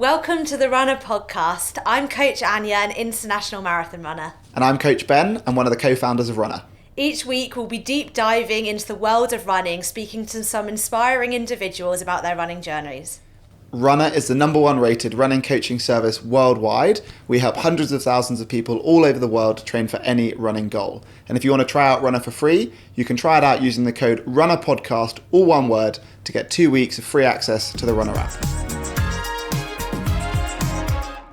Welcome to the Runna Podcast. I'm Coach Anya, an international marathon runner. And I'm Coach Ben, and one of the co-founders of Runna. Each week we'll be deep diving into the world of running, speaking to some inspiring individuals about their running journeys. Runna is the #1 rated running coaching service worldwide. We help hundreds of thousands of people all over the world train for any running goal. And if you want to try out Runna for free, you can try it out using the code Runna Podcast, all one word, to get 2 weeks of free access to the Runna app.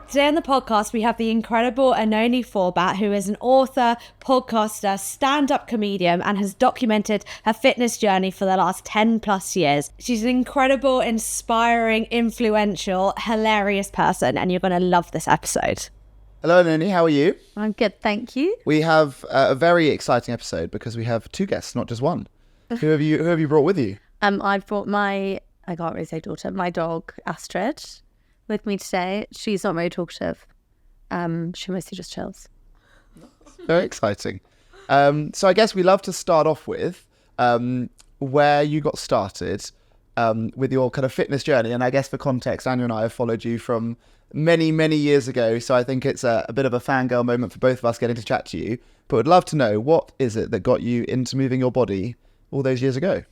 Today on the podcast, we have the incredible Oenone Forbat, who is an author, podcaster, stand-up comedian, and has documented her fitness journey for the last 10 plus years. She's an incredible, inspiring, influential, hilarious person, and you're going to love this episode. Hello, Oenone, how are you? I'm good, thank you. We have a very exciting episode because we have 2 guests, not just one. Who have you brought with you? I've brought I can't really say daughter, my dog, Astrid, with me today. She's not very talkative. She mostly just chills. Very exciting. So I guess we love to start off with where you got started with your kind of fitness journey. And I guess for context, Anya and I have followed you from many, many years ago. So I think it's a bit of a fangirl moment for both of us getting to chat to you. But would love to know, what is it that got you into moving your body all those years ago?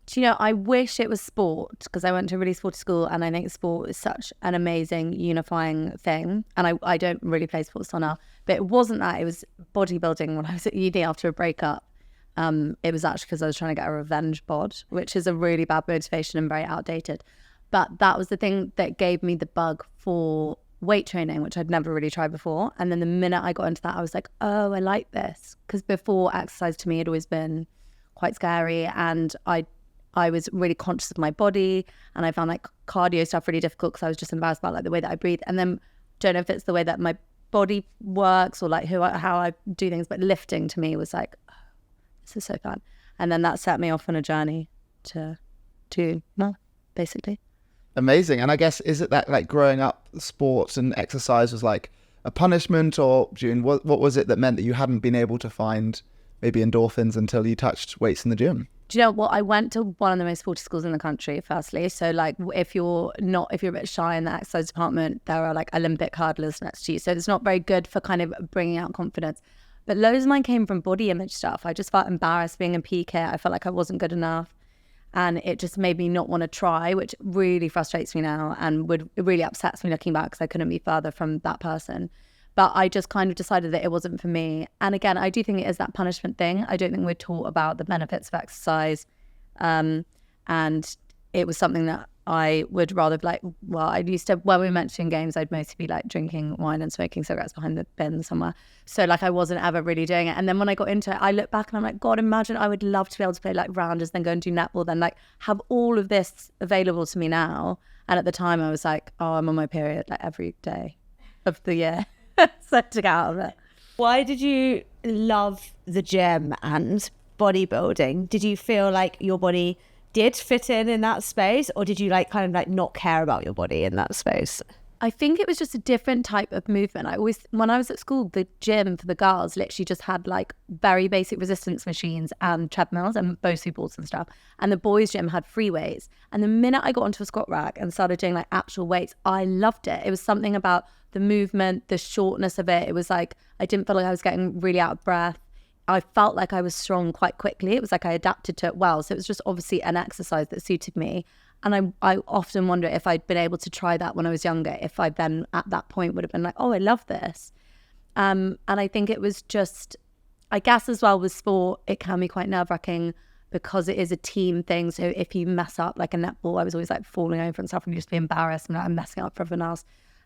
Do you know, I wish it was sport, because I went to a really sporty school and I think sport is such an amazing unifying thing. And I don't really play sports now, but it wasn't that. It was bodybuilding when I was at uni after a breakup. It was actually because I was trying to get a revenge bod, which is a really bad motivation and very outdated. But that was the thing that gave me the bug for weight training, which I'd never really tried before. And then the minute I got into that, I was like, oh, I like this. Because before, exercise to me had always been quite scary, and I was really conscious of my body, and I found like cardio stuff really difficult because I was just embarrassed about like the way that I breathe. And then don't know if it's the way that my body works or like how I do things, but lifting to me was like, oh, this is so fun. And then that set me off on a journey to basically. Amazing. And I guess, is it that like growing up, sports and exercise was like a punishment, or June, what was it that meant that you hadn't been able to find maybe endorphins until you touched weights in the gym? Do you know what? I went to one of the most sporty schools in the country, firstly. So like if you're a bit shy in the exercise department, there are like Olympic hurdlers next to you. So it's not very good for kind of bringing out confidence. But loads of mine came from body image stuff. I just felt embarrassed being in PK. I felt like I wasn't good enough. And it just made me not want to try, which really frustrates me now and it really upsets me looking back because I couldn't be further from that person. But I just kind of decided that it wasn't for me. And again, I do think it is that punishment thing. I don't think we're taught about the benefits of exercise. And it was something that I would rather like, well, I used to, when we went to games, I'd mostly be like drinking wine and smoking cigarettes behind the bin somewhere. So like I wasn't ever really doing it. And then when I got into it, I look back and I'm like, God, imagine I would love to be able to play like rounders, then go and do netball, then like have all of this available to me now. And at the time I was like, oh, I'm on my period like every day of the year. So to get out of it. Why did you love the gym and bodybuilding? Did you feel like your body did fit in that space, or did you like kind of like not care about your body in that space? I think it was just a different type of movement. When I was at school, the gym for the girls literally just had like very basic resistance machines and treadmills and Bosu balls and stuff. And the boys' gym had free weights. And the minute I got onto a squat rack and started doing like actual weights, I loved it. It was something about the movement, the shortness of it. It was like, I didn't feel like I was getting really out of breath. I felt like I was strong quite quickly. It was like I adapted to it well. So it was just obviously an exercise that suited me. And I often wonder if I'd been able to try that when I was younger, if I then at that point would have been like, oh, I love this. And I think it was just, I guess as well with sport, it can be quite nerve-wracking because it is a team thing. So if you mess up like a netball, I was always like falling over and stuff and you just be embarrassed and like, I'm messing up for everyone else.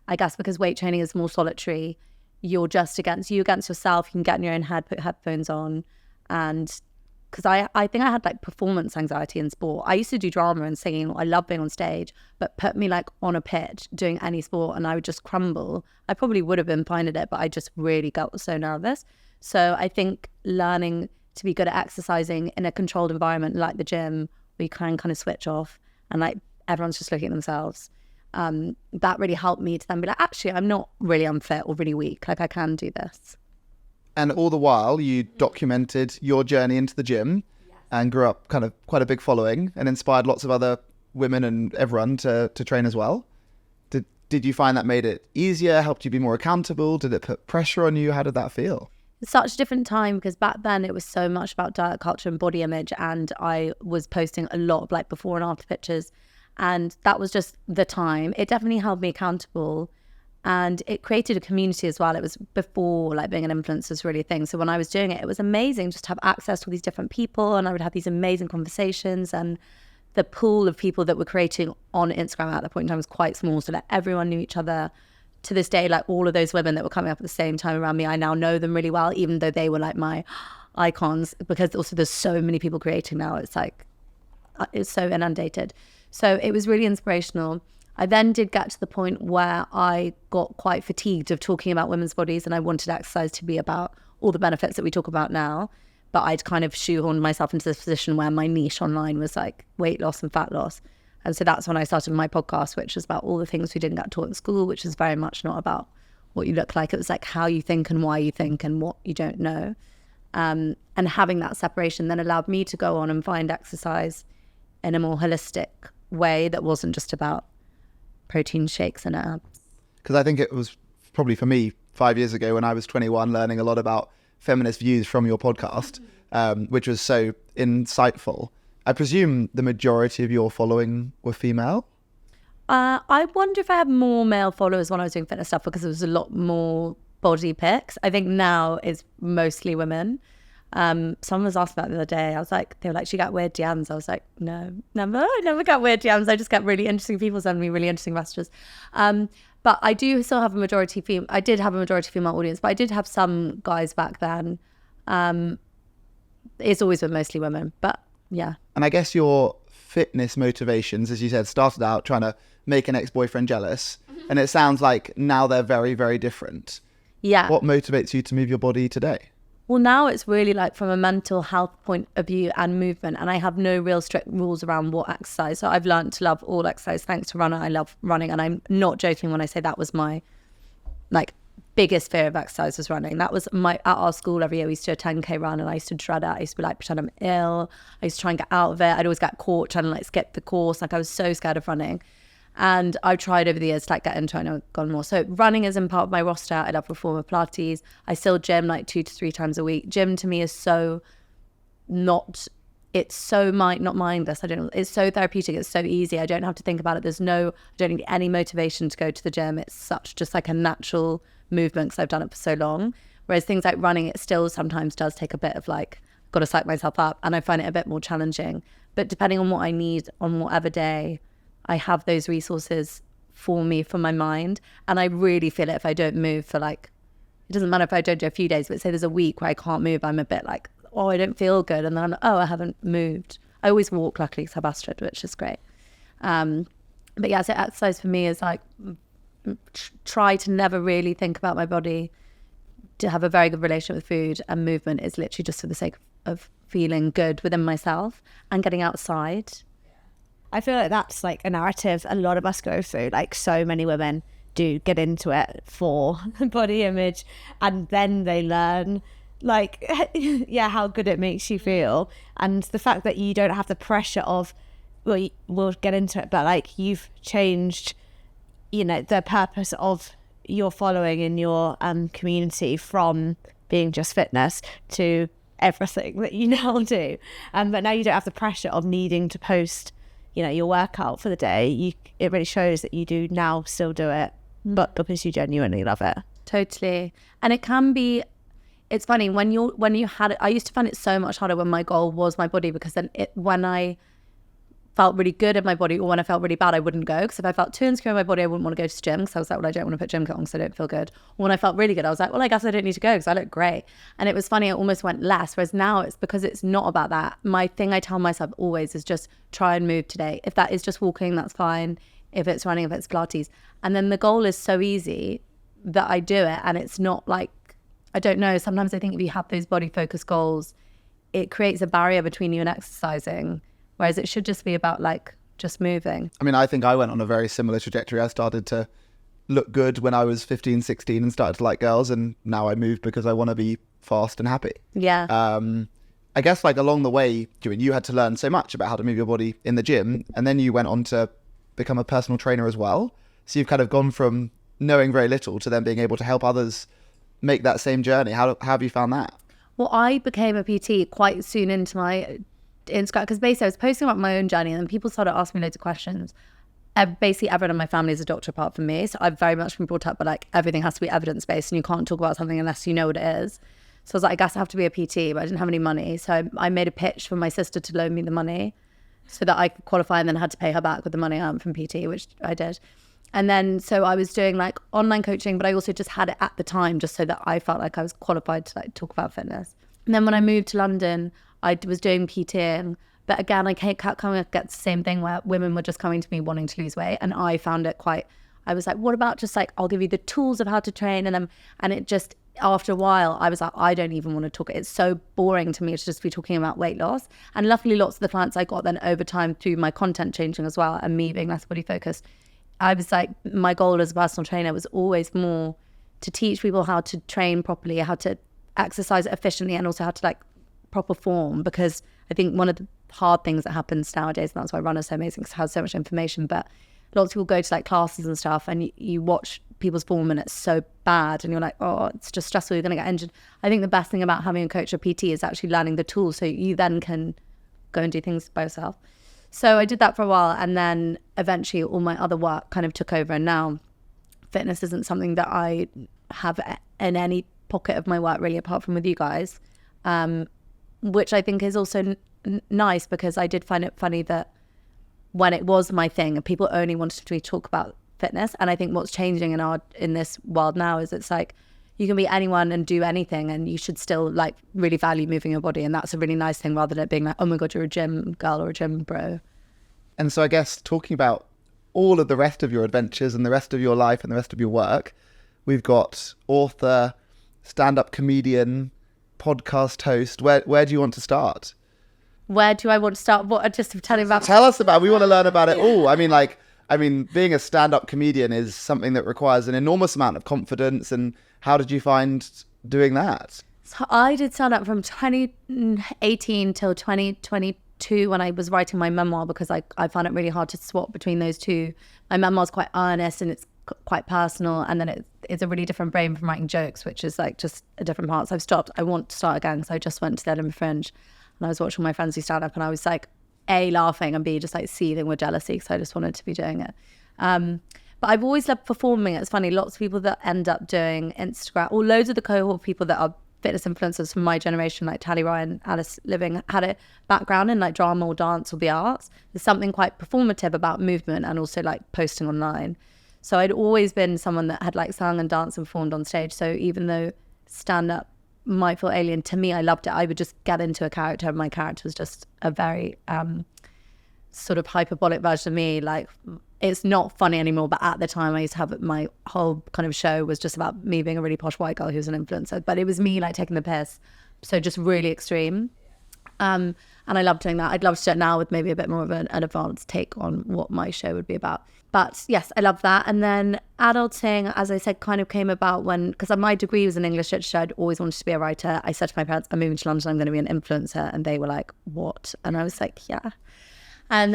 I guess because weight training is more solitary, you're just against yourself. You can get in your own head, put headphones on. And because I think I had like performance anxiety in sport. I used to do drama and singing. I love being on stage, but put me like on a pitch doing any sport and I would just crumble. I probably would have been fine at it, but I just really got so nervous. So I think learning to be good at exercising in a controlled environment like the gym, where you can kind of switch off and like everyone's just looking at themselves. That really helped me to then be like, actually, I'm not really unfit or really weak. Like I can do this. And all the while, you documented your journey into the gym and grew up kind of quite a big following and inspired lots of other women and everyone to train as well. did you find that made it easier, helped you be more accountable? Did it put pressure on you? How did that feel? It's such a different time, because back then it was so much about diet culture and body image, and I was posting a lot of like before and after pictures, and that was just the time. It definitely held me accountable, and it created a community as well. It was before like being an influencer was really a thing. So when I was doing it, it was amazing just to have access to all these different people, and I would have these amazing conversations, and the pool of people that were creating on Instagram at that point in time was quite small, so that everyone knew each other. To this day, like all of those women that were coming up at the same time around me, I now know them really well, even though they were like my icons, because also there's so many people creating now. It's like, it's so inundated. So it was really inspirational. I then did get to the point where I got quite fatigued of talking about women's bodies, and I wanted exercise to be about all the benefits that we talk about now. But I'd kind of shoehorned myself into this position where my niche online was like weight loss and fat loss. And so that's when I started my podcast, which was about all the things we didn't get taught in school, which is very much not about what you look like. It was like how you think and why you think and what you don't know. And having that separation then allowed me to go on and find exercise in a more holistic way that wasn't just about protein shakes and abs. Because I think it was probably for me 5 years ago when I was 21, learning a lot about feminist views from your podcast, which was so insightful. I presume the majority of your following were female? I wonder if I had more male followers when I was doing fitness stuff, because there was a lot more body pics. I think now it's mostly women. Someone was asking that the other day. They were like, "She got weird DMs." I was like, "No, never. I never got weird DMs. I just get really interesting people sending me really interesting messages." But I do still have a majority female. I did have a majority female audience, but I did have some guys back then. It's always been mostly women, but yeah. And I guess your fitness motivations, as you said, started out trying to make an ex-boyfriend jealous. And it sounds like now they're very, very different. Yeah. What motivates you to move your body today? Well, now it's really like from a mental health point of view and movement. And I have no real strict rules around what exercise. So I've learned to love all exercise thanks to Runna. I love running. And I'm not joking when I say that was my like biggest fear of exercise was running. That was at our school every year we used to do a 10k run, and I used to dread it. I used to be like, pretend I'm ill. I used to try and get out of it. I'd always get caught trying to like skip the course. Like I was so scared of running. And I've tried over the years to like get into it, and I've gone more. So running is in part of my roster. I love reformer Pilates. I still gym like 2 to 3 times a week. Gym to me is so not, it's so not mindless. I don't know. It's so therapeutic. It's so easy. I don't have to think about it. I don't need any motivation to go to the gym. It's such just like a natural movement because I've done it for so long. Whereas things like running, it still sometimes does take a bit of like, got to psych myself up, and I find it a bit more challenging. But depending on what I need on whatever day, I have those resources for me, for my mind. And I really feel it if I don't move for like, it doesn't matter if I don't do a few days, but say there's a week where I can't move, I'm a bit like, oh, I don't feel good. And then I'm like, oh, I haven't moved. I always walk, luckily, because I have Astrid, which is great. But yeah, so exercise for me is like, try to never really think about my body, to have a very good relationship with food, and movement is literally just for the sake of feeling good within myself and getting outside. I feel like that's like a narrative a lot of us go through. Like so many women do get into it for body image, and then they learn like, yeah, how good it makes you feel. And the fact that you don't have the pressure of, well, we'll get into it, but like you've changed, you know, the purpose of your following in your community from being just fitness to everything that you now do. But now you don't have the pressure of needing to post, you know, your workout for the day. It really shows that you do now still do it, but because you genuinely love it. Totally. And it can be, it's funny when you had it, I used to find it so much harder when my goal was my body, because then when I felt really good in my body, or when I felt really bad, I wouldn't go. Because if I felt too insecure in my body, I wouldn't want to go to the gym, because I was like, well, I don't want to put gym kit on because I don't feel good. Or when I felt really good, I was like, well, I guess I don't need to go because I look great. And it was funny, it almost went less. Whereas now it's because it's not about that. My thing I tell myself always is just try and move today. If that is just walking, that's fine. If it's running, if it's Pilates. And then the goal is so easy that I do it. And it's not like, I don't know, sometimes I think if you have those body focused goals, it creates a barrier between you and exercising. Whereas it should just be about like just moving. I mean, I think I went on a very similar trajectory. I started to look good when I was 15, 16 and started to like girls. And now I move because I want to be fast and happy. Yeah. I guess like along the way, you had to learn so much about how to move your body in the gym. And then you went on to become a personal trainer as well. So you've kind of gone from knowing very little to then being able to help others make that same journey. How have you found that? Well, I became a PT quite soon into my Instagram, because basically I was posting about my own journey and then people started asking me loads of questions. Basically everyone in my family is a doctor apart from me, so I've very much been brought up, but like everything has to be evidence-based and you can't talk about something unless you know what it is. So I was like, I guess I have to be a PT, but I didn't have any money, so I made a pitch for my sister to loan me the money so that I could qualify, and then had to pay her back with the money I earned from PT, which I did. And then so I was doing like online coaching, but I also just had it at the time just so that I felt like I was qualified to like talk about fitness. And then when I moved to London, I was doing PTing, but again, I kept coming up against the same thing where women were just coming to me wanting to lose weight, and I found it I was like, what about just like, I'll give you the tools of how to train, and it just, after a while, I was like, I don't even want to talk. It's so boring to me to just be talking about weight loss. And luckily, lots of the clients I got then over time through my content changing as well and me being less body focused, I was like, my goal as a personal trainer was always more to teach people how to train properly, how to exercise efficiently, and also how to like proper form. Because I think one of the hard things that happens nowadays, and that's why Runna's so amazing, because it has so much information, but lots of people go to like classes and stuff and you watch people's form and it's so bad and you're like, oh, it's just stressful, you're going to get injured. I think the best thing about having a coach or PT is actually learning the tools so you then can go and do things by yourself. So I did that for a while, and then eventually all my other work kind of took over, and now fitness isn't something that I have in any pocket of my work really, apart from with you guys, which I think is also nice, because I did find it funny that when it was my thing, people only wanted to talk about fitness. And I think what's changing in this world now is it's like you can be anyone and do anything, and you should still like really value moving your body, and that's a really nice thing, rather than it being like, oh my god, you're a gym girl or a gym bro. And so I guess talking about all of the rest of your adventures and the rest of your life and the rest of your work, we've got author, stand-up comedian, podcast host. Where do you want to start? Where do I want to start? What, just tell me about... Tell us about, we want to learn about it all. I mean, being a stand-up comedian is something that requires an enormous amount of confidence. And how did you find doing that? So I did stand-up from 2018 till 2022 when I was writing my memoir, because I found it really hard to swap between those two. My memoir's quite earnest and it's quite personal, and then it's a really different brain from writing jokes, which is like just a different part. So I've stopped. I want to start again, because I just went to the Edinburgh Fringe and I was watching my friends do stand-up, and I was like, A, laughing, and B, just like seething with jealousy, because I just wanted to be doing it. But I've always loved performing. It's funny, lots of people that end up doing Instagram, or loads of the cohort of people that are fitness influencers from my generation, like Tally Ryan, Alice Living, had a background in like drama or dance or the arts. There's something quite performative about movement and also like posting online. So I'd always been someone that had like sung and danced and performed on stage. So even though stand-up might feel alien to me, I loved it. I would just get into a character, and my character was just a very sort of hyperbolic version of me. Like, it's not funny anymore, but at the time I used to have my whole kind of show was just about me being a really posh white girl who's an influencer, but it was me like taking the piss, so just really extreme. And I love doing that. I'd love to do it now with maybe a bit more of an advanced take on what my show would be about. But yes, I love that. And then adulting, as I said, kind of came about because my degree was in English literature. I'd always wanted to be a writer. I said to my parents, I'm moving to London, I'm going to be an influencer. And they were like, what? And I was like, yeah. And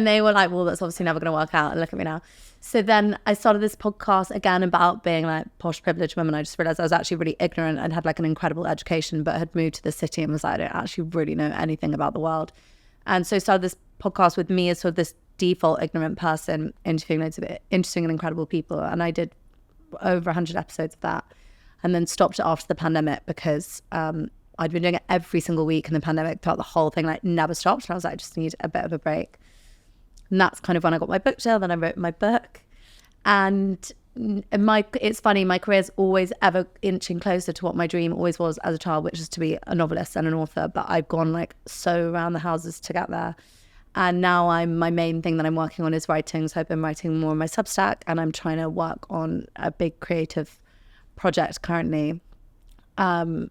they were like, well, that's obviously never going to work out. And look at me now. So then I started this podcast again about being like posh privileged women. I just realized I was actually really ignorant. I'd had like an incredible education, but had moved to the city and was like, I don't actually really know anything about the world. And so I started this podcast with me as sort of this default ignorant person interviewing loads of interesting and incredible people. And I did over 100 episodes of that, and then stopped it after the pandemic because I'd been doing it every single week in the pandemic throughout the whole thing, like never stopped. And I was like, I just need a bit of a break. And that's kind of when I got my book deal. Then I wrote my book. And it's funny, my career's always ever inching closer to what my dream always was as a child, which is to be a novelist and an author. But I've gone like so around the houses to get there. And now my main thing that I'm working on is writing. So I've been writing more on my Substack, and I'm trying to work on a big creative project currently. And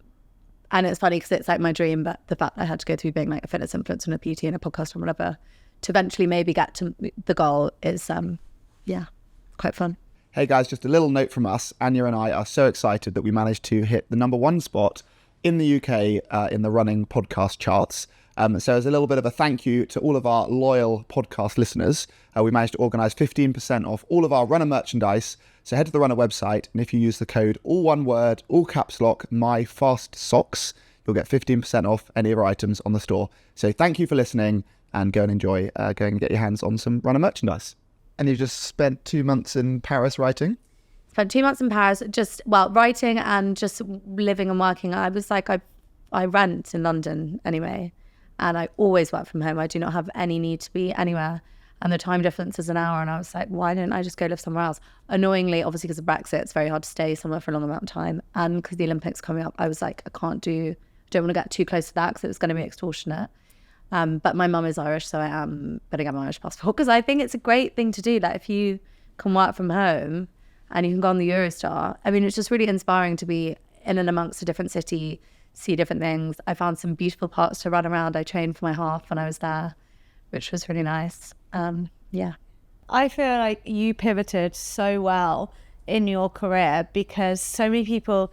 it's funny because it's like my dream, but the fact I had to go through being like a fitness influencer and a PT and a podcast or whatever to eventually maybe get to the goal is, quite fun. Hey guys, just a little note from us. Anya and I are so excited that we managed to hit the #1 spot in the UK in the running podcast charts. So as a little bit of a thank you to all of our loyal podcast listeners, we managed to organise 15% off all of our Runner merchandise. So head to the Runner website, and if you use the code, all one word, all caps lock, MyFastSocks, you'll get 15% off any of our items on the store. So thank you for listening, and go and enjoy, go and get your hands on some Runner merchandise. And you just spent 2 months in Paris writing? Spent 2 months in Paris, writing and just living and working. I was like, I rent in London anyway, and I always work from home. I do not have any need to be anywhere. And the time difference is an hour. And I was like, why don't I just go live somewhere else? Annoyingly, obviously because of Brexit, it's very hard to stay somewhere for a long amount of time. And because the Olympics coming up, I was like, I don't want to get too close to that because it was going to be extortionate. But my mum is Irish, so I am going to get my Irish passport because I think it's a great thing to do. Like if you can work from home and you can go on the Eurostar, I mean, it's just really inspiring to be in and amongst a different city, see different things. I found some beautiful parts to run around. I trained for my half when I was there, which was really nice. Yeah. I feel like you pivoted so well in your career because so many people,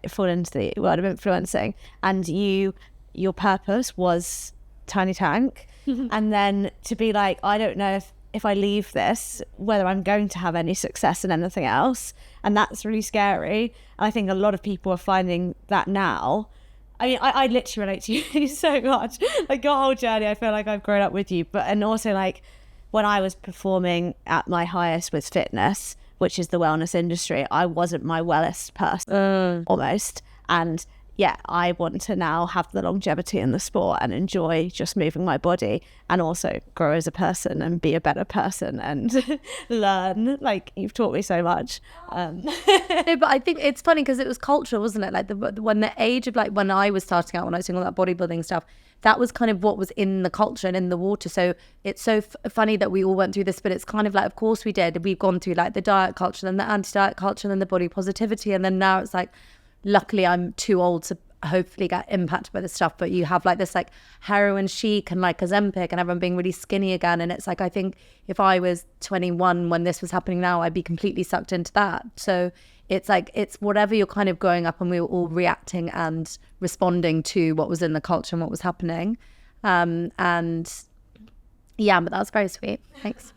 fall into the world of influencing, and your purpose was Tiny Tank. And then to be like, I don't know if I leave this, whether I'm going to have any success in anything else. And that's really scary. And I think a lot of people are finding that now. I mean, I literally relate to you so much. Like your whole journey, I feel like I've grown up with you. And also like when I was performing at my highest with fitness, which is the wellness industry, I wasn't my wellest person almost. And yeah, I want to now have the longevity in the sport and enjoy just moving my body and also grow as a person and be a better person and learn. Like you've taught me so much. No, but I think it's funny because it was cultural, wasn't it? Like when the age of like when I was starting out, when I was doing all that bodybuilding stuff, that was kind of what was in the culture and in the water. So it's so funny that we all went through this, but it's kind of like, of course we did. We've gone through like the diet culture and the anti-diet culture and then the body positivity. And then now it's like, luckily I'm too old to hopefully get impacted by this stuff, but you have like this like heroin chic and like Ozempic and everyone being really skinny again. And it's like, I think if I was 21 when this was happening now, I'd be completely sucked into that. So it's like, it's whatever you're kind of growing up, and we were all reacting and responding to what was in the culture and what was happening. And yeah, but that was very sweet. Thanks.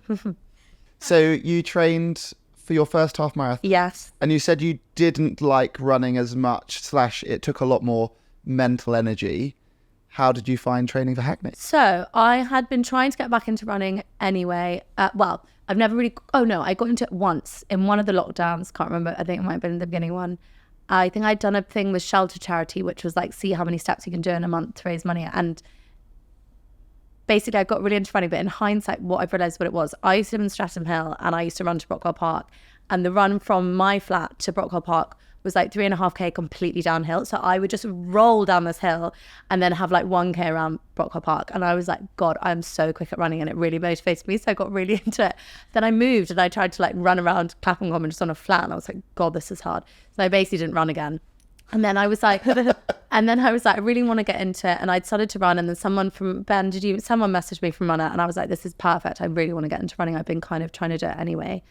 So you trained for your first half marathon? Yes. And you said you didn't like running as much, / it took a lot more mental energy. How did you find training for Hackney? So I had been trying to get back into running anyway. I've never really, I got into it once in one of the lockdowns. Can't remember. I think it might have been the beginning one. I think I'd done a thing with Shelter Charity, which was like, see how many steps you can do in a month to raise money. And basically I got really into running, but in hindsight, what I've realised what it was, I used to live in Streatham Hill and I used to run to Brockwell Park, and the run from my flat to Brockwell Park was like 3.5k completely downhill. So I would just roll down this hill and then have like 1k around Brockwell Park. And I was like, God, I'm so quick at running, and it really motivated me. So I got really into it. Then I moved and I tried to like run around Clapham Common just on a flat, and I was like, God, this is hard. So I basically didn't run again. And then I was like, I really want to get into it. And I'd started to run, and then someone from someone messaged me from Runna, and I was like, this is perfect. I really want to get into running. I've been kind of trying to do it anyway.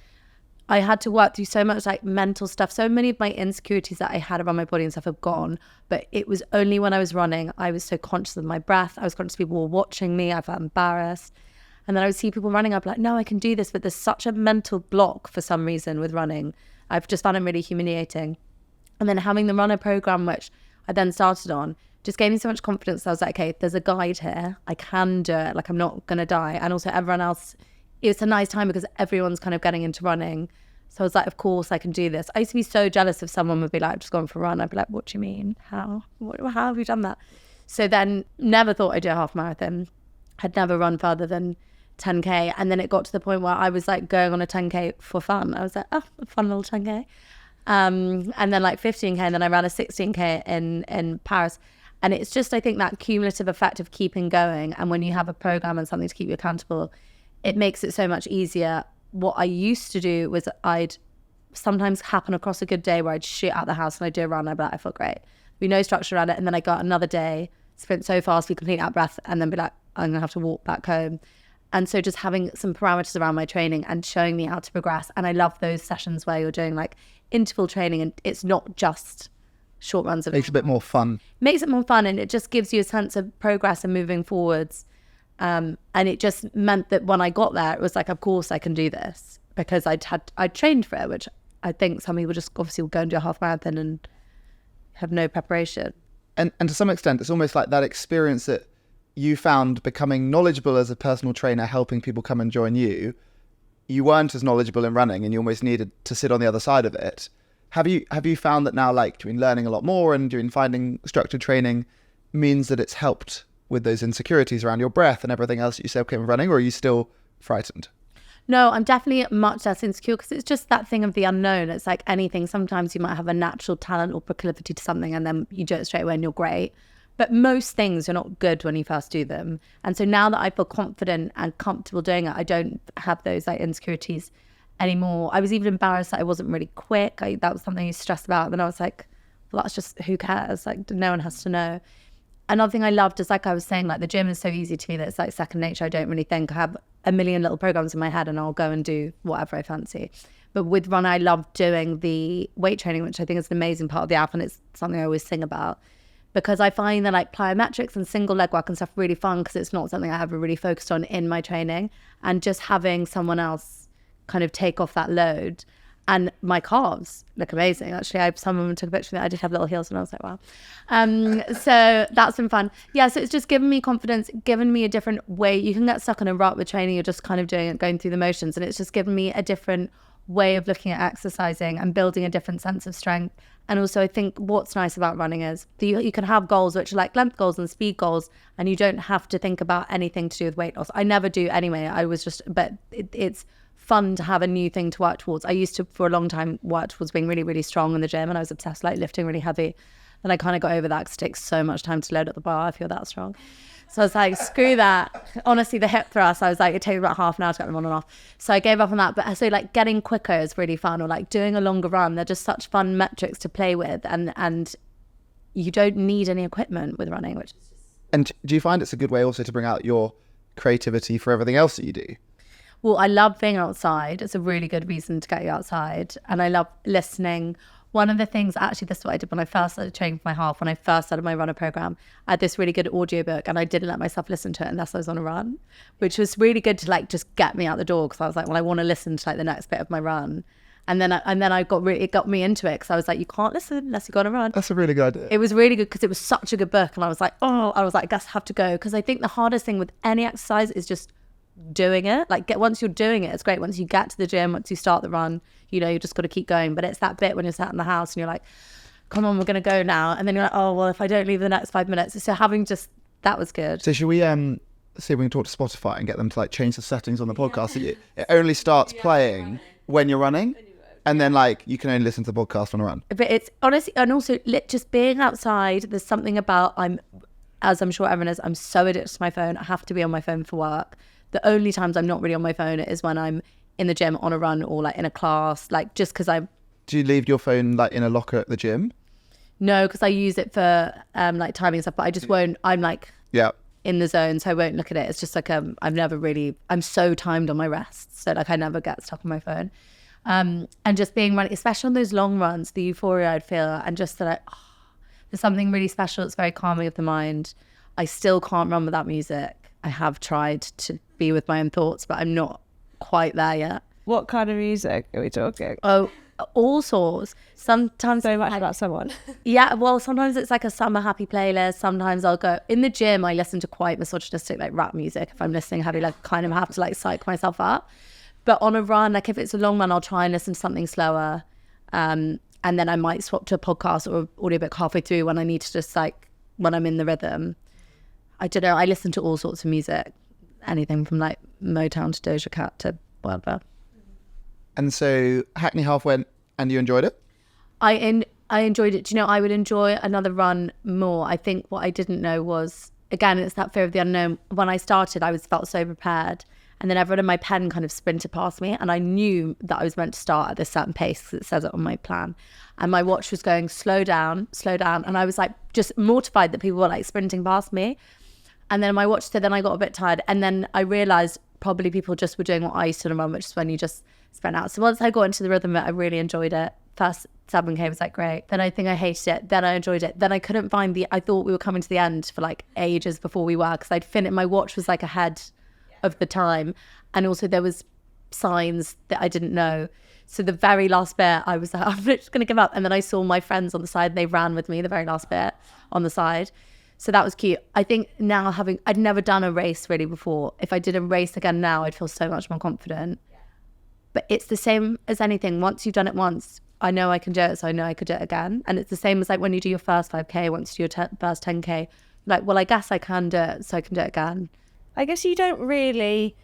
I had to work through so much like mental stuff. So many of my insecurities that I had around my body and stuff have gone. But it was only when I was running, I was so conscious of my breath. I was conscious people were watching me. I felt embarrassed. And then I would see people running. I'd be like, no, I can do this. But there's such a mental block for some reason with running. I've just found it really humiliating. And then having the Runna program, which I then started on, just gave me so much confidence. I was like, okay, there's a guide here. I can do it. Like, I'm not going to die. And also everyone else, it's a nice time because everyone's kind of getting into running. So I was like, of course I can do this. I used to be so jealous if someone would be like, I've just gone for a run. I'd be like, what do you mean? How have you done that? So then never thought I'd do a half marathon. Had never run further than 10k. And then it got to the point where I was like going on a 10k for fun. I was like, oh, a fun little 10k. And then like 15k, and then I ran a 16k in Paris. And it's just, I think, that cumulative effect of keeping going. And when you have a program and something to keep you accountable, it makes it so much easier. What I used to do was I'd sometimes happen across a good day where I'd shoot out the house and I'd do a run. I'd be like, I feel great. Be no structure around it. And then I got another day, sprint so fast, be completely out of breath, and then be like, I'm going to have to walk back home. And so just having some parameters around my training and showing me how to progress. And I love those sessions where you're doing like interval training and it's not just short runs. Makes it a bit more fun. Makes it more fun, and it just gives you a sense of progress and moving forwards. And it just meant that when I got there, it was like, of course I can do this, because I'd trained for it, which I think some people just obviously will go and do a half marathon and have no preparation. And to some extent, it's almost like that experience that you found becoming knowledgeable as a personal trainer, helping people come and join you. You weren't as knowledgeable in running, and you almost needed to sit on the other side of it. Have you found that now, like doing learning a lot more and doing finding structured training means that it's helped with those insecurities around your breath and everything else that you said came running, or are you still frightened? No, I'm definitely much less insecure, because it's just that thing of the unknown. It's like anything. Sometimes you might have a natural talent or proclivity to something, and then you do it straight away and you're great. But most things you're not good when you first do them. And so now that I feel confident and comfortable doing it, I don't have those like insecurities anymore. I was even embarrassed that I wasn't really quick. That was something I used to stress about. Then I was like, well, that's just, who cares? Like, no one has to know. Another thing I loved is, like I was saying, like the gym is so easy to me that it's like second nature. I don't really think. I have a million little programs in my head and I'll go and do whatever I fancy. But with Runna, I love doing the weight training, which I think is an amazing part of the app, and it's something I always sing about, because I find that like plyometrics and single leg work and stuff really fun, because it's not something I ever really focused on in my training, and just having someone else kind of take off that load. And my calves look amazing. Actually, someone took a picture of me. I did have little heels and I was like, wow. So that's been fun. Yeah, so it's just given me confidence, given me a different way. You can get stuck in a rut with training. You're just kind of doing it, going through the motions. And it's just given me a different way of looking at exercising and building a different sense of strength. And also, I think what's nice about running is that you can have goals which are like length goals and speed goals, and you don't have to think about anything to do with weight loss. I never do anyway. But it's fun to have a new thing to work towards. I used to, for a long time, work towards being really, really strong in the gym, and I was obsessed with like lifting really heavy. Then I kind of got over that, because it takes so much time to load up the bar. I feel that strong. So I was like, screw that. Honestly, the hip thrust, I was like, it takes about half an hour to get them on and off. So I gave up on that. But so like getting quicker is really fun, or like doing a longer run. They're just such fun metrics to play with. And you don't need any equipment with running, which is just... And do you find it's a good way also to bring out your creativity for everything else that you do? Well, I love being outside. It's a really good reason to get you outside. And I love listening. One of the things, actually, this is what I did when I first started training for my half, when I first started my runner program. I had this really good audiobook, and I didn't let myself listen to it unless I was on a run, which was really good to like just get me out the door, because I was like, well, I want to listen to like the next bit of my run. And then it got me into it, because I was like, you can't listen unless you go on a run. That's a really good idea. It was really good because it was such a good book, and I was like, I guess I have to go, because I think the hardest thing with any exercise is just doing it. Like once you're doing it, it's great. Once you get to the gym, once you start the run, you know, you just got to keep going. But it's that bit when you're sat in the house and you're like, come on, we're going to go now. And then you're like, oh, well, if I don't leave the next 5 minutes. So having just, that was good. So should we see if we can talk to Spotify and get them to like change the settings on the podcast so it only starts playing when you're running, and then like you can only listen to the podcast on a run. But it's honestly, and also just being outside, there's something about, as I'm sure everyone is, I'm so addicted to my phone. I have to be on my phone for work. The only times I'm not really on my phone is when I'm in the gym on a run, or like in a class, like just because I'm... Do you leave your phone like in a locker at the gym? No, because I use it for like timing stuff, but I just won't. I'm like in the zone, so I won't look at it. It's just like I'm so timed on my rests, so like I never get stuck on my phone. And just being running, especially on those long runs, the euphoria I'd feel, and just that there's something really special. It's very calming of the mind. I still can't run without music. I have tried to be with my own thoughts, but I'm not quite there yet. What kind of music are we talking? Oh, all sorts. Sometimes so much about someone. Yeah, well, sometimes it's like a summer happy playlist. Sometimes I'll go in the gym. I listen to quite misogynistic like rap music. If I'm listening heavy, like kind of have to like psych myself up. But on a run, like if it's a long run, I'll try and listen to something slower, and then I might swap to a podcast or audiobook halfway through when I need to just like when I'm in the rhythm. I don't know. I listen to all sorts of music, anything from like Motown to Doja Cat to whatever. And so Hackney Half went, and you enjoyed it? I enjoyed it. Do you know, I would enjoy another run more. I think what I didn't know was, again, it's that fear of the unknown. When I started, I felt so prepared. And then everyone in my pen kind of sprinted past me. And I knew that I was meant to start at this certain pace, because it says it on my plan. And my watch was going, slow down. And I was like, just mortified that people were like sprinting past me. And then my watch said, then I got a bit tired. And then I realized probably people just were doing what I used to run, which is when you just sprint out. So once I got into the rhythm of it, I really enjoyed it. first 7K was like great. Then I think I hated it. Then I enjoyed it. Then I couldn't find I thought we were coming to the end for like ages before we were, because I'd finished, my watch was like ahead of the time. And also there was signs that I didn't know. So the very last bit, I was like, I'm just going to give up. And then I saw my friends on the side, and they ran with me the very last bit on the side. So that was cute. I think now I'd never done a race really before. If I did a race again now, I'd feel so much more confident. But it's the same as anything. Once you've done it once, I know I can do it, so I know I could do it again. And it's the same as like when you do your first 5K, once you do your first 10K, like, well, I guess I can do it, so I can do it again. I guess you don't really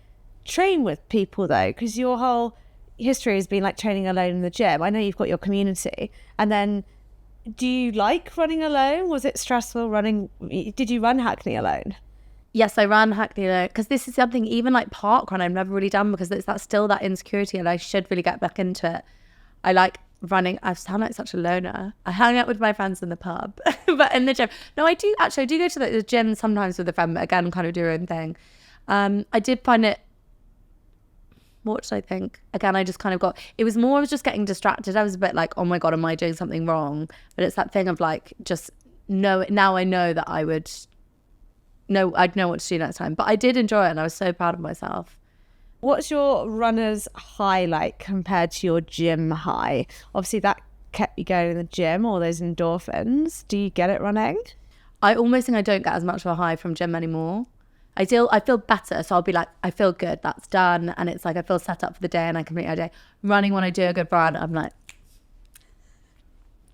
train with people though, because your whole history has been like training alone in the gym. I know you've got your community. And then do you like running alone? Was it stressful running? Did you run Hackney alone? Yes, I ran Hackney alone, because this is something, even like park run, I've never really done, because that's still that insecurity, and I should really get back into it. I like running. I sound like such a loner. I hang out with my friends in the pub, but in the gym. No, I do go to the gym sometimes with a friend, but again, kind of do your own thing. I did find it, what did I think? Again, I just kind of it was more, I was just getting distracted. I was a bit like, oh my God, am I doing something wrong? But it's that thing of like, just know, now I know that I'd know what to do next time. But I did enjoy it, and I was so proud of myself. What's your runner's high like compared to your gym high? Obviously that kept you going in the gym, all those endorphins. Do you get it running? I almost think I don't get as much of a high from gym anymore. I feel better, so I'll be like, I feel good, that's done, and it's like I feel set up for the day, and I complete my day. Running, when I do a good run, I'm like,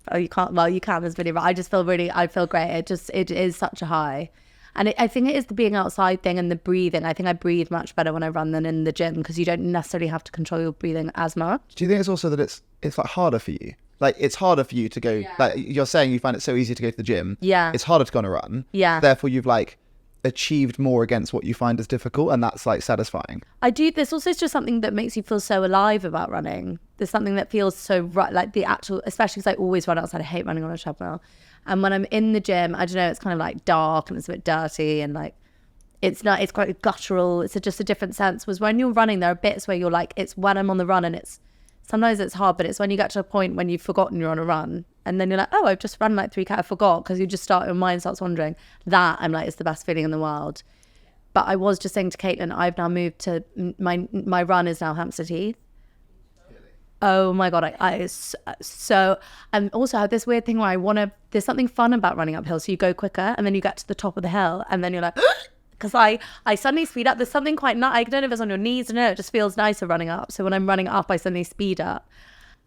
oh, you can't, well, you can, there's really, I feel great. It is such a high. And I think it is the being outside thing and the breathing. I think I breathe much better when I run than in the gym, because you don't necessarily have to control your breathing as much. Do you think it's also that it's like harder for you? Like, it's harder for you to go, like you're saying you find it so easy to go to the gym. Yeah. It's harder to go on a run. Yeah. Therefore, you've like achieved more against what you find is difficult, and that's like satisfying. I do. There's also just something that makes you feel so alive about running. There's something that feels so right, like the actual, especially because I always run outside. I hate running on a treadmill. And when I'm in the gym, I don't know, it's kind of like dark and it's a bit dirty, and like it's quite guttural. It's just a different sense. Was when you're running, there are bits where you're like, it's when I'm on the run, and sometimes it's hard, but it's when you get to a point when you've forgotten you're on a run, and then you're like, oh, I've just run like 3K, I forgot, because your mind starts wandering. That, I'm like, it's the best feeling in the world. But I was just saying to Caitlin, I've now moved to, my run is now Hampstead Heath. Oh my God, and also I have this weird thing where there's something fun about running uphill. So you go quicker, and then you get to the top of the hill, and then you're like, because I suddenly speed up. There's something quite nice. I don't know if it's on your knees or no, it just feels nicer running up. So when I'm running up, I suddenly speed up.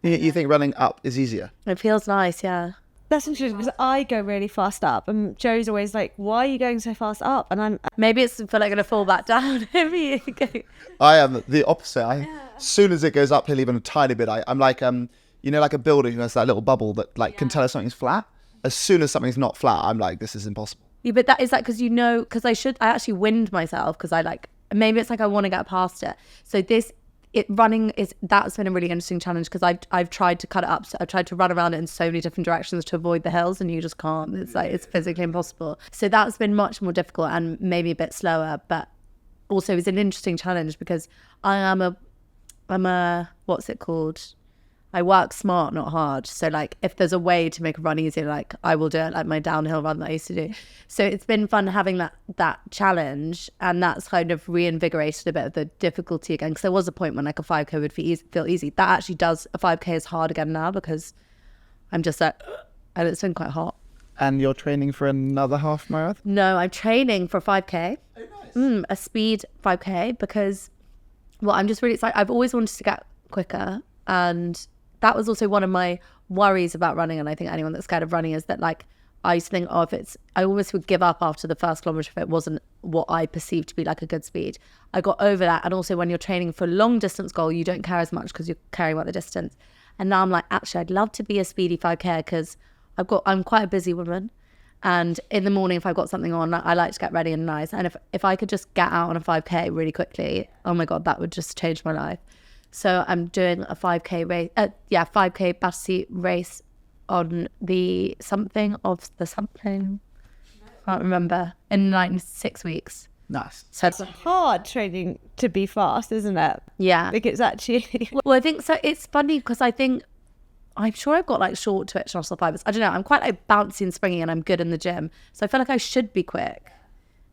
You think running up is easier? It feels nice, yeah. That's interesting, because I go really fast up, and Joe's always like, why are you going so fast up? And maybe it's feel like going to fall back down. I am the opposite. As soon as it goes uphill even a tiny bit, I'm like, like a builder who has that little bubble that like can tell us something's flat. As soon as something's not flat, I'm like, this is impossible. Yeah, but that is that because because I actually wind myself, because I like, maybe it's like I want to get past it. So that's been a really interesting challenge, because I've tried to cut it up. So I've tried to run around it in so many different directions to avoid the hills, and you just can't. It's like, it's physically impossible. So that's been much more difficult and maybe a bit slower, but also it's an interesting challenge, because I'm a what's it called? I work smart, not hard. So like, if there's a way to make a run easier, like I will do it, like my downhill run that I used to do. So it's been fun having that challenge, and that's kind of reinvigorated a bit of the difficulty again. Because there was a point when like a 5K would feel easy. That actually does, a 5K is hard again now, because I'm just like, and it's been quite hot. And you're training for another half marathon? No, I'm training for 5K. Oh, nice. A speed 5K, because, well, I'm just really excited. I've always wanted to get quicker, and that was also one of my worries about running, and I think anyone that's scared of running, is that like, I used to think, I almost would give up after the first kilometre if it wasn't what I perceived to be like a good speed. I got over that, and also when you're training for a long distance goal, you don't care as much because you're caring about the distance. And now I'm like, actually, I'd love to be a speedy 5K, because I'm quite a busy woman, and in the morning if I've got something on, I like to get ready and nice. And if I could just get out on a 5K really quickly, oh my God, that would just change my life. So I'm doing a 5K race, 5K Battersea race on the something, I can't remember, in like 6 weeks. Nice. So it's hard training to be fast, isn't it? Yeah. Like, it's actually... Well, I think so. It's funny because I think I'm sure I've got like short twitch muscle fibers. I don't know. I'm quite like bouncy and springy, and I'm good in the gym. So I feel like I should be quick,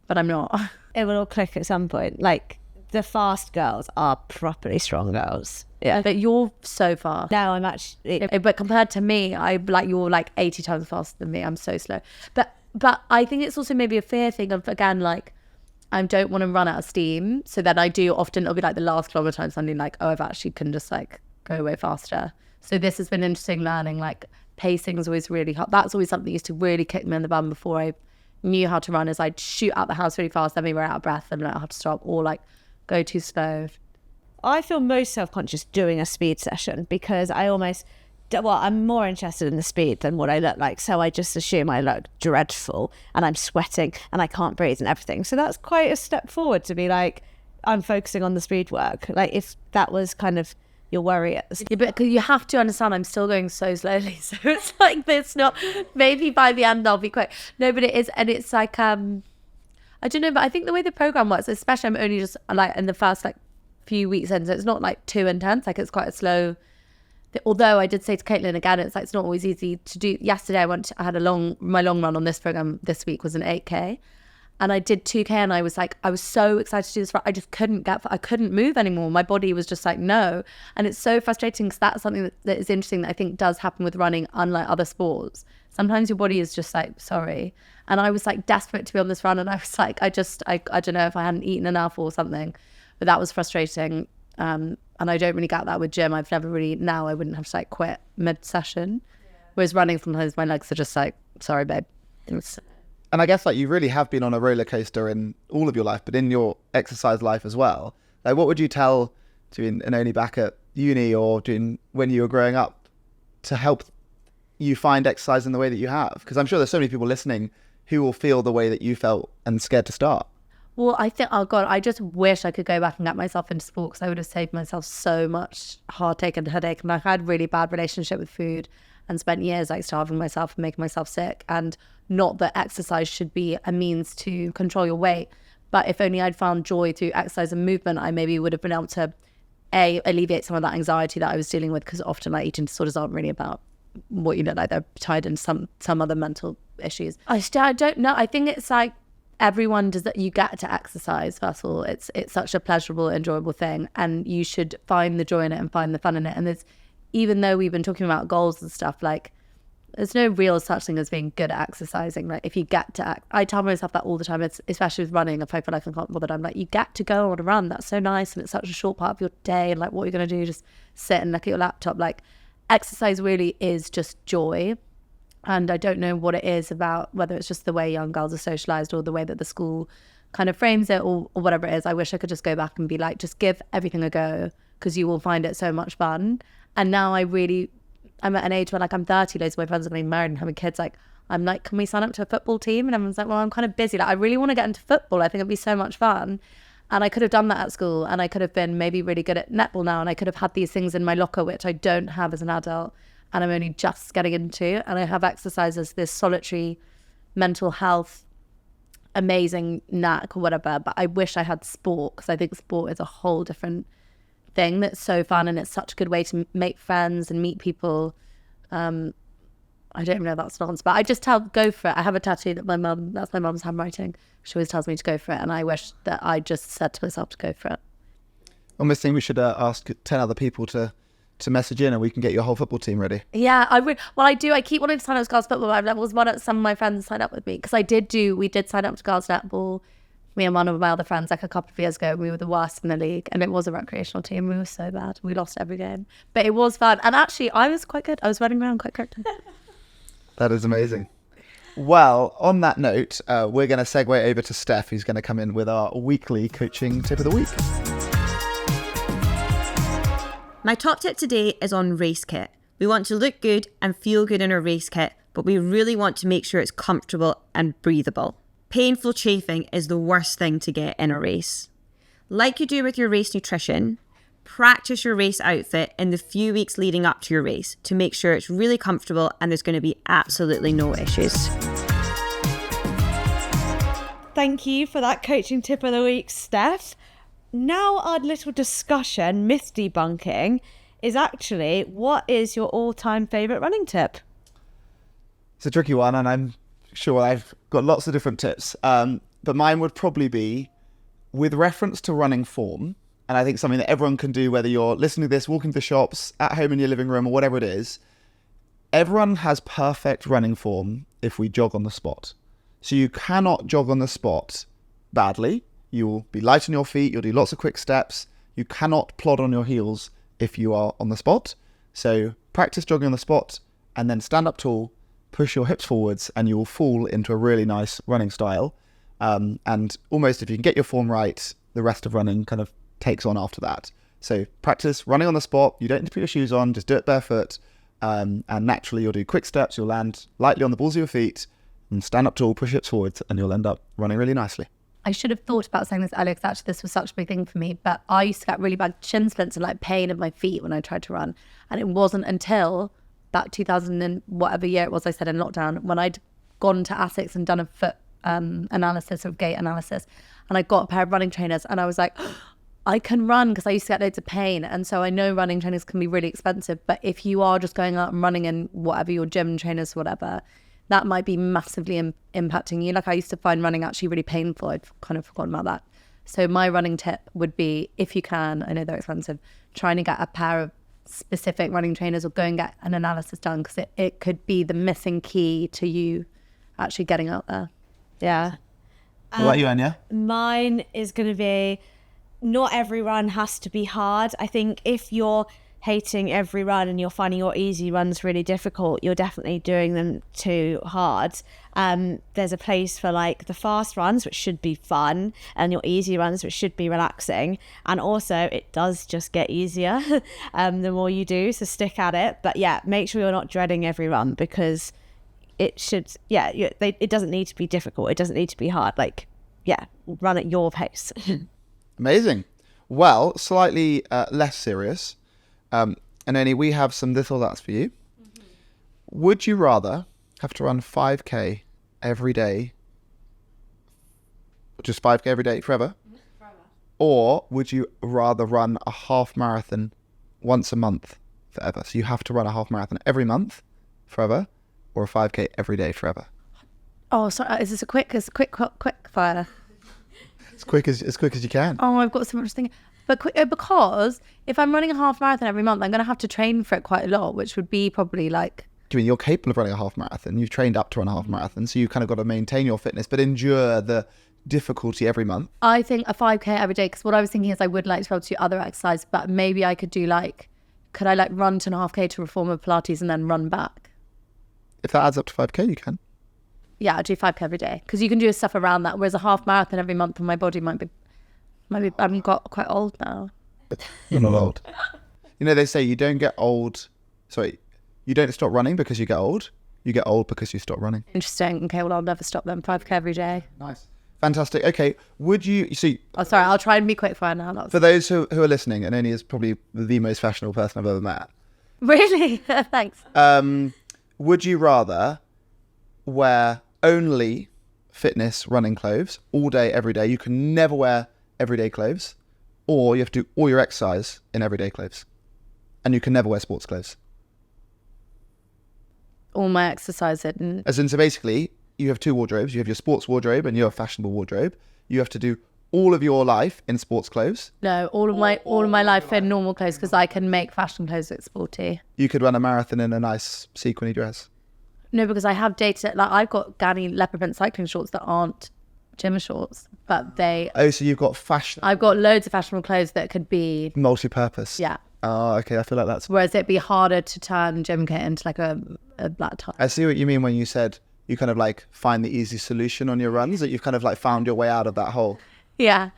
but I'm not. It will all click at some point. Like the fast girls are properly strong girls. Yeah. But you're so fast. No, I'm actually... But compared to me, you're like 80 times faster than me. I'm so slow. But I think it's also maybe a fear thing of, again, like, I don't want to run out of steam. So then I do often, it'll be like the last kilometer, I'm suddenly like, oh, I've actually can just like go way faster. So this has been interesting learning, like pacing is always really hard. That's always something that used to really kick me in the bum before I knew how to run, is I'd shoot out the house really fast, then we were out of breath and like I have to stop, or like go too slow. I feel most self-conscious doing a speed session because I'm more interested in the speed than what I look like. So I just assume I look dreadful and I'm sweating and I can't breathe and everything. So that's quite a step forward to be like, I'm focusing on the speed work. Like if that was kind of your worry at the start. Yeah, but you have to understand I'm still going so slowly. So it's like, it's not, maybe by the end I'll be quick. No, but it is. And it's like, I don't know, but I think the way the program works, especially I'm only just like in the first like few weeks in, so it's not like too intense, like it's quite a slow, although I did say to Caitlin again, it's like it's not always easy to do. Yesterday I had my long run on this program this week was an 8k, and I did 2k, and I was so excited to do this, I just I couldn't move anymore. My body was just like no. And it's so frustrating because that's something that is interesting that I think does happen with running, unlike other sports. Sometimes your body is just like sorry. And I was like desperate to be on this run, and I was like I don't know if I hadn't eaten enough or something. But that was frustrating. And I don't really get that with gym. I've never really, now I wouldn't have to like quit mid-session. Yeah. Whereas running, sometimes my legs are just like, sorry, babe. And I guess like you really have been on a roller coaster in all of your life, but in your exercise life as well. Like what would you tell to Oenone back at uni or when you were growing up to help you find exercise in the way that you have? Because I'm sure there's so many people listening who will feel the way that you felt and scared to start. Well, I think, oh God, I just wish I could go back and get myself into sport, because I would have saved myself so much heartache and headache. And I had a really bad relationship with food and spent years like starving myself and making myself sick. And not that exercise should be a means to control your weight, but if only I'd found joy through exercise and movement, I maybe would have been able to alleviate some of that anxiety that I was dealing with, because often like eating disorders aren't really about what you look like, they're tied into some other mental issues. I don't know. I think it's like, everyone does that. You get to exercise, first of all. It's such a pleasurable, enjoyable thing, and you should find the joy in it and find the fun in it. And there's, even though we've been talking about goals and stuff, like there's no real such thing as being good at exercising. Like if you get to I tell myself that all the time. It's especially with running. If I feel like I can't bother, I'm like, you get to go on a run. That's so nice, and it's such a short part of your day. And like, what you're gonna do, just sit and look at your laptop. Like exercise really is just joy. And I don't know what it is about, whether it's just the way young girls are socialized or the way that the school kind of frames it, or whatever it is. I wish I could just go back and be like, just give everything a go, because you will find it so much fun. And now I'm at an age where like I'm 30, loads of my friends are getting married and having kids. Like I'm like, can we sign up to a football team? And everyone's like, well, I'm kind of busy. Like I really want to get into football. I think it'd be so much fun. And I could have done that at school, and I could have been maybe really good at netball now, and I could have had these things in my locker which I don't have as an adult, and I'm only just getting into. And I have exercise as this solitary mental health amazing knack or whatever, but I wish I had sport, because I think sport is a whole different thing that's so fun, and it's such a good way to make friends and meet people. I don't even know if that's nonsense, but I just go for it. I have a tattoo that that's my mum's handwriting. She always tells me to go for it, and I wish that I just said to myself to go for it. I'm missing. We should ask 10 other people to message in, and we can get your whole football team ready. Yeah, I do. I keep wanting to sign up to girls football. I was one of some of my friends signed up with me, because we did sign up to girls netball. Me and one of my other friends, like a couple of years ago, we were the worst in the league, and it was a recreational team. We were so bad. We lost every game, but it was fun. And actually, I was quite good. I was running around quite quickly. That is amazing. Well, on that note, we're going to segue over to Steph, who's going to come in with our weekly coaching tip of the week. My top tip today is on race kit. We want to look good and feel good in our race kit, but we really want to make sure it's comfortable and breathable. Painful chafing is the worst thing to get in a race. Like you do with your race nutrition, practice your race outfit in the few weeks leading up to your race to make sure it's really comfortable and there's going to be absolutely no issues. Thank you for that coaching tip of the week, Steph. Now our little discussion, myth debunking, is actually, what is your all-time favourite running tip? It's a tricky one, and I'm sure I've got lots of different tips. But mine would probably be with reference to running form. And I think something that everyone can do, whether you're listening to this, walking to the shops, at home in your living room, or whatever it is, everyone has perfect running form if we jog on the spot. So you cannot jog on the spot badly. You will be light on your feet. You'll do lots of quick steps. You cannot plod on your heels if you are on the spot. So practice jogging on the spot and then stand up tall, push your hips forwards, and you will fall into a really nice running style. And almost if you can get your form right, the rest of running kind of takes on after that. So practice running on the spot. You don't need to put your shoes on, just do it barefoot. And naturally you'll do quick steps. You'll land lightly on the balls of your feet and stand up tall, push hips forwards, and you'll end up running really nicely. I should have thought about saying this earlier because actually this was such a big thing for me, but I used to get really bad shin splints and like pain in my feet when I tried to run. And it wasn't until that 2000 and whatever year it was, I said in lockdown, when I'd gone to Asics and done a foot analysis or gait analysis, and I got a pair of running trainers, and I was like, I can run, because I used to get loads of pain. And so I know running trainers can be really expensive, but if you are just going out and running in whatever your gym trainers, whatever, that might be massively impacting you. Like I used to find running actually really painful. I'd kind of forgotten about that. So my running tip would be, if you can, I know they're expensive, trying to get a pair of specific running trainers or go and get an analysis done, because it could be the missing key to you actually getting out there. Yeah. What about you, Anya? Mine is going to be, not every run has to be hard. I think if you're hating every run and you're finding your easy runs really difficult, you're definitely doing them too hard. There's a place for like the fast runs, which should be fun, and your easy runs, which should be relaxing. And also it does just get easier the more you do, so stick at it. But yeah, make sure you're not dreading every run, because it should, it doesn't need to be difficult. It doesn't need to be hard. Like, yeah, run at your pace. Amazing. Well, slightly less serious. And Oenone, we have some this or that's for you. Mm-hmm. Would you rather have to run 5k every day, just 5k every day forever? Forever. Or would you rather run a half marathon once a month forever? So you have to run a half marathon every month forever, or a 5k every day forever? Oh, sorry. Is this a quick fire? As quick as you can. Oh, I've got so much thinking. But because if I'm running a half marathon every month, I'm going to have to train for it quite a lot, which would be probably like... Do you mean you're capable of running a half marathon? You've trained up to run a half marathon, so you've kind of got to maintain your fitness, but endure the difficulty every month. I think a 5k every day, because what I was thinking is I would like to be able to do other exercise, but maybe I could do could I run 2.5k to reformer Pilates and then run back? If that adds up to 5k, you can. Yeah, I'll do 5k every day, because you can do stuff around that, whereas a half marathon every month and my body might be I'm got quite old now. You're not old. You know, they say you don't get old. Sorry, you don't stop running because you get old. You get old because you stop running. Interesting. Okay, well, I'll never stop then. 5k every day. Nice. Fantastic. Okay, would you see? Oh, sorry, I'll try and be quick fire now. For those who are listening, Oenone is probably the most fashionable person I've ever met. Really? Thanks. Would you rather wear only fitness running clothes all day, every day? You can never wear everyday clothes, or you have to do all your exercise in everyday clothes, and you can never wear sports clothes. All my exercise in. As in, so basically, you have two wardrobes. You have your sports wardrobe and your fashionable wardrobe. You have to do all of your life in sports clothes. No, all of my life in normal clothes, because I can make fashion clothes look sporty. You could run a marathon in a nice sequiny dress. No, because I have dated, I've got Ganni leopard print cycling shorts that aren't gym shorts, but they... Oh, so you've got fashion... I've got loads of fashionable clothes that could be... multi-purpose. Yeah. Oh, okay, I feel like that's... Whereas it'd be harder to turn gym kit into a black tie. I see what you mean when you said you kind of find the easy solution on your runs, that you've kind of found your way out of that hole. Yeah.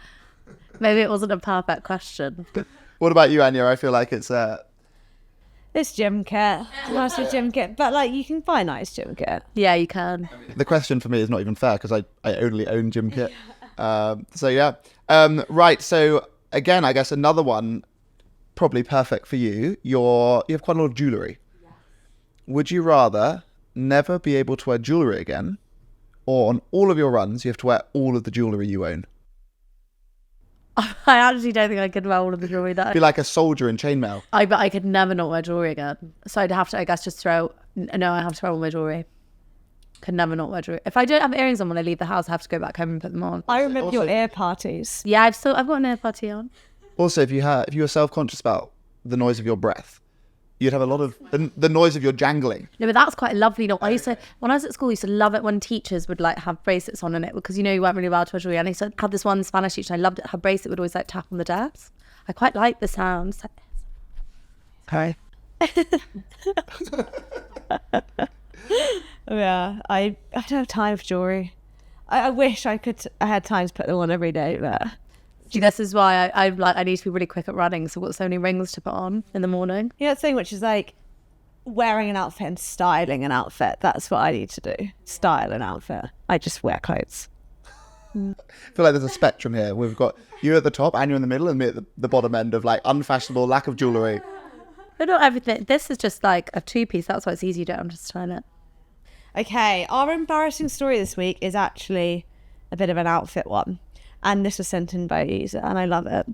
Maybe it wasn't a perfect question. What about you, Anya? I feel like it's... This gym kit, nice gym kit, but you can buy nice gym kit. Yeah, you can. The question for me is not even fair, because I only own gym kit. So yeah. Right. So again, I guess another one, probably perfect for you. You have quite a lot of jewellery. Yeah. Would you rather never be able to wear jewellery again, or on all of your runs you have to wear all of the jewellery you own? I actually don't think I could wear all of the jewellery that Be like a soldier in chainmail. I could never not wear jewellery again. So I'd have to, I guess, just throw... No, I have to throw all my jewellery. Could never not wear jewellery. If I don't have earrings on when I leave the house, I have to go back home and put them on. I remember your ear parties. Yeah, I've got an ear party on. Also, if you were self-conscious about the noise of your breath, you'd have a lot of the noise of your jangling. No, but that's quite a lovely noise. I used to, when I was at school, I used to love it when teachers would like have bracelets on in it because, you know, you weren't really allowed to wear jewellery. And I used to have this one Spanish teacher, and I loved it. Her bracelet would always like tap on the desk. I quite like the sounds. Hi. Yeah, I don't have time for jewellery. I wish I had time to put them on every day, but... This is why I need to be really quick at running, so I've got so many rings to put on in the morning. You know, that thing which is like wearing an outfit and styling an outfit. That's what I need to do. Style an outfit. I just wear clothes. I feel like there's a spectrum here. We've got you at the top and you're in the middle, and me at the bottom end of like unfashionable, lack of jewellery. But not everything. This is just like a two-piece. That's why it's easy to understand it. Okay, our embarrassing story this week is actually a bit of an outfit one. And this was sent in by a user, and I love it.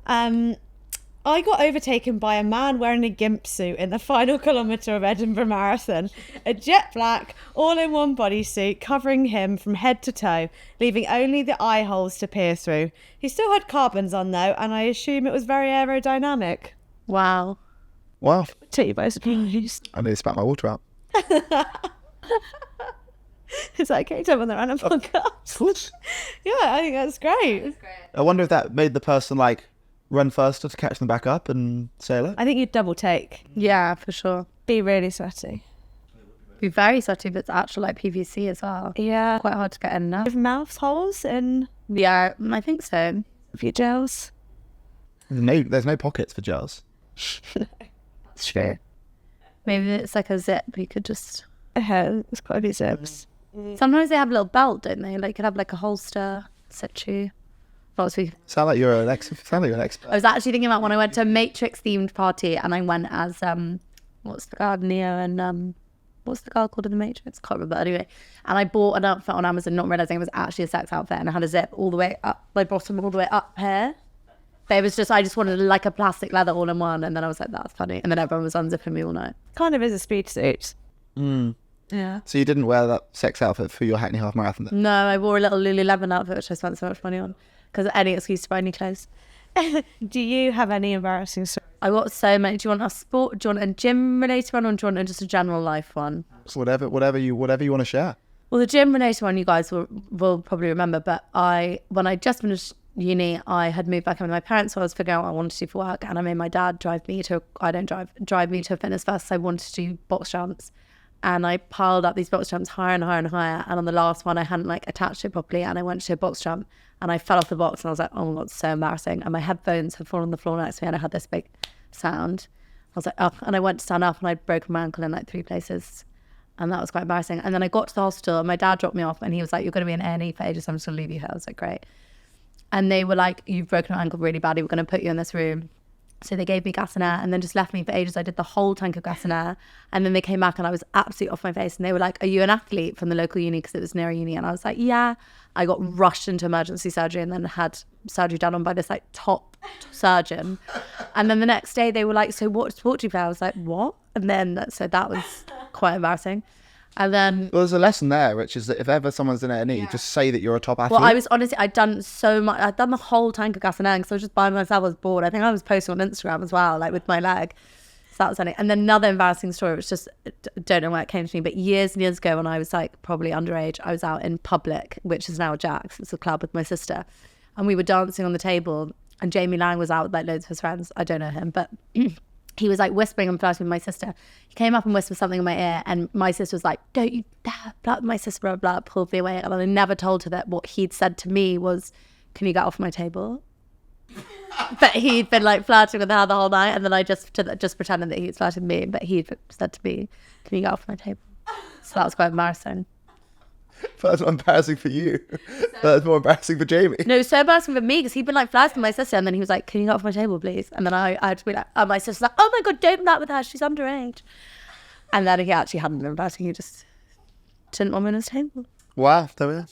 I got overtaken by a man wearing a gimp suit in the final kilometre of Edinburgh Marathon. A jet black, all-in-one bodysuit covering him from head to toe, leaving only the eye holes to peer through. He still had carbons on, though, and I assume it was very aerodynamic. Wow. Wow. To you by surprise. I need to spat my water out. Is that okay to have on the Runna Podcast? Yeah, I think that's great. I wonder if that made the person like run faster to catch them back up and sail it. I think you'd double take. Yeah, for sure. Be really sweaty. Be very sweaty if it's actual like PVC as well. Yeah. Quite hard to get in now. With mouth holes in Yeah, I think so. your gels. There's no pockets for gels. That's true. Maybe it's like a zip. You could just... There's quite a few zips. Sometimes they have a little belt, don't they? Like you could have like a holster, situ. Sound like you're an expert. I was actually thinking about when I went to a Matrix themed party and I went as what's the girl, Neo, and what's the girl called in the Matrix? Can't remember. Anyway, and I bought an outfit on Amazon, not realizing it was actually a sex outfit, and I had a zip all the way up my bottom, all the way up here. But it was just, I just wanted like a plastic leather all in one, and then I was like, that's funny. And then everyone was unzipping me all night. Kind of is a speed suit. Yeah. So you didn't wear that sex outfit for your Hackney Half Marathon then? No, I wore a little Lululemon outfit, which I spent so much money on, because any excuse to buy new clothes. Do you have any embarrassing stories? I got so many. Do you want a sport? Do you want a gym related one, or do you want just a general life one? So whatever you want to share. Well, the gym related one you guys will probably remember, but when I just finished uni, I had moved back in with my parents, so I was figuring out what I wanted to do for work, and I made my dad drive me to a fitness fest. I wanted to do box jumps, and I piled up these box jumps higher and higher and higher, and on the last one I hadn't like attached it properly, and I went to a box jump and I fell off the box, and I was like, oh my god, so embarrassing. And my headphones had fallen on the floor next to me, and I had this big sound. I was like, oh, and I went to stand up and I'd broken my ankle in like 3 places, and that was quite embarrassing. And then I got to the hospital and my dad dropped me off, and he was like, you're going to be in A&E for ages, I'm just going to leave you here. I was like, great. And they were like, you've broken your ankle really badly, we're going to put you in this room. So they gave me gas and air and then just left me for ages. I did the whole tank of gas and air, and then they came back and I was absolutely off my face, and they were like, are you an athlete from the local uni, because it was near a uni? And I was like, yeah. I got rushed into emergency surgery and then had surgery done on by this like top surgeon. And then the next day they were like, so what sport do you play? I was like, what? And then so that was quite embarrassing. And then... Well, there's a lesson there, which is that if ever someone's in A&E, just say that you're a top athlete. Well, I was honestly, I'd done so much. I'd done the whole tank of gas and air because I was just by myself. I was bored. I think I was posting on Instagram as well, like with my leg. So that was funny. And then another embarrassing story, which just don't know where it came to me, but years and years ago when I was like probably underage, I was out in Public, which is now Jack's. It's a club with my sister. And we were dancing on the table, and Jamie Lang was out with like loads of his friends. I don't know him, but... he was like whispering and flirting with my sister. He came up and whispered something in my ear, and my sister was like, don't you dare flirt with my sister, blah, blah, blah, pulled me away. And I never told her that what he'd said to me was, can you get off my table? But he'd been like flirting with her the whole night, and then I just pretended that he'd flirted with me, but he'd said to me, can you get off my table? So that was quite embarrassing. But that's not embarrassing for you. That's more embarrassing for Jamie. No, it was so embarrassing for me because he'd been like flirting with my sister, and then he was like, can you get off my table, please? And then I had to be like, my sister's like, oh my god, don't flirt with her, she's underage. And then he actually hadn't been flirting, he just didn't want me on his table. Wow, there we are.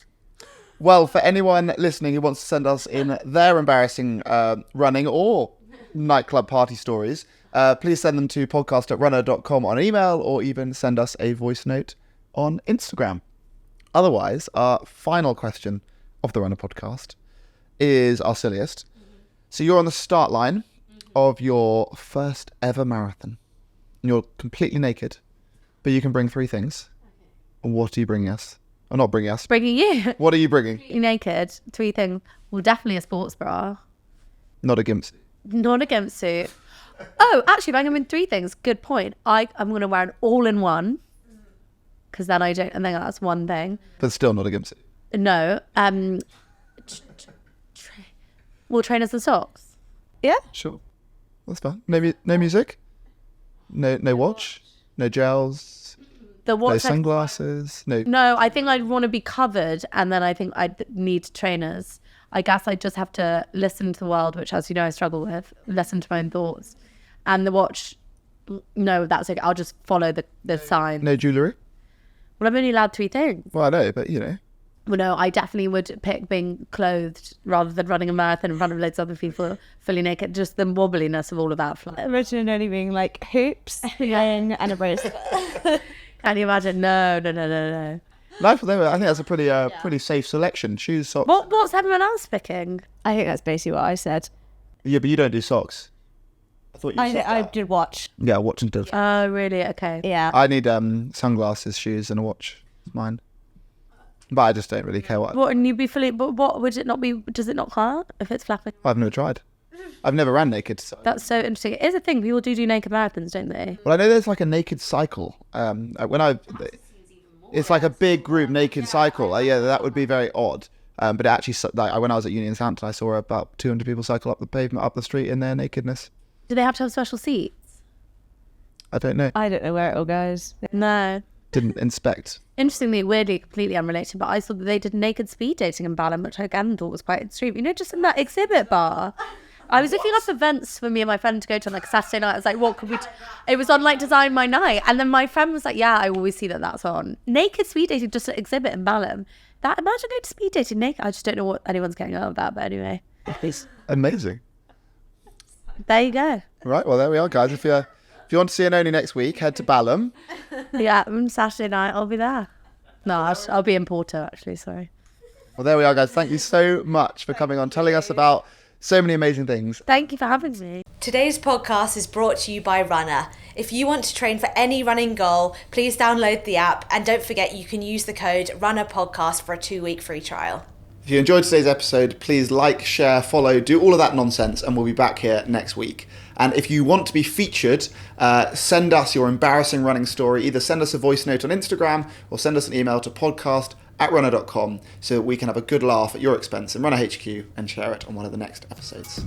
Well, for anyone listening who wants to send us in their embarrassing running or nightclub party stories, please send them to podcast@runna.com on email, or even send us a voice note on Instagram. Otherwise, our final question of the Runna podcast is our silliest. So you're on the start line of your first ever marathon. And you're completely naked, but you can bring 3 things. What are you bringing us? Or not bringing us. Bringing you. What are you bringing? You're naked. 3 things. Well, definitely a sports bra. Not a gimp suit. Not a gimp suit. Oh, actually, I'm in 3 things. Good point. I'm going to wear an all-in-one, because then I think that's one thing. But still not a gimp suit. No. Trainers and socks. Yeah. Sure. That's fine. No music? No watch? No gels? The watch. No sunglasses? No, I think I'd want to be covered, and then I think I'd need trainers. I guess I'd just have to listen to the world, which, as you know, I struggle with. Listen to my own thoughts. And the watch, no, that's okay. I'll just follow the sign. No jewellery? Well, I'm only allowed 3 things. Well, I know, but you know. Well, no, I definitely would pick being clothed rather than running a marathon in front of loads of other people fully naked. Just the wobbliness of all of that. Imagine only being like hoops and a bracelet. Can you imagine? No. No, I think that's a pretty safe selection. Shoes, socks. What's everyone else picking? I think that's basically what I said. Yeah, but you don't do socks. I thought you said I that. did watch. Yeah, watch and do. Oh, really? Okay. Yeah. I need sunglasses, shoes, and a watch. It's mine. But I just don't really care what. What, and you'd be fully, but what would it not be? Does it not hurt if it's flapping? I've never tried. I've never ran naked. So. That's so interesting. It is a thing. People do naked marathons, don't they? Well, I know there's like a naked cycle. It's like a big group naked cycle. Yeah, that would be very odd. But it actually, like, when I was at Uni in Southampton, I saw about 200 people cycle up the pavement, up the street in their nakedness. Do they have to have special seats? I don't know. I don't know where it all goes. No. Didn't inspect. Interestingly, weirdly, completely unrelated, but I saw that they did naked speed dating in Balham, which I again thought was quite extreme. You know, just in that exhibit bar. I was looking up events for me and my friend to go to on like a Saturday night. I was like, what could we... It was on like Design My Night. And then my friend was like, yeah, I always see that's on. Naked speed dating, just an exhibit in Balham. Imagine going to speed dating naked. I just don't know what anyone's getting out of that, but anyway. Amazing. There you go. Right, well, there we are, guys. If you want to see Oenone next week, head to Balham. Yeah, Saturday night, I'll be there. No, I'll be in Porto, actually, sorry. Well, there we are, guys. Thank you so much for coming on, telling us about so many amazing things. Thank you for having me. Today's podcast is brought to you by Runna. If you want to train for any running goal, please download the app, and don't forget you can use the code Runna Podcast for a 2-week free trial. If you enjoyed today's episode, please like, share, follow, do all of that nonsense, and we'll be back here next week. And if you want to be featured, send us your embarrassing running story. Either send us a voice note on Instagram or send us an email to podcast@runna.com so that we can have a good laugh at your expense in Runna HQ and share it on one of the next episodes.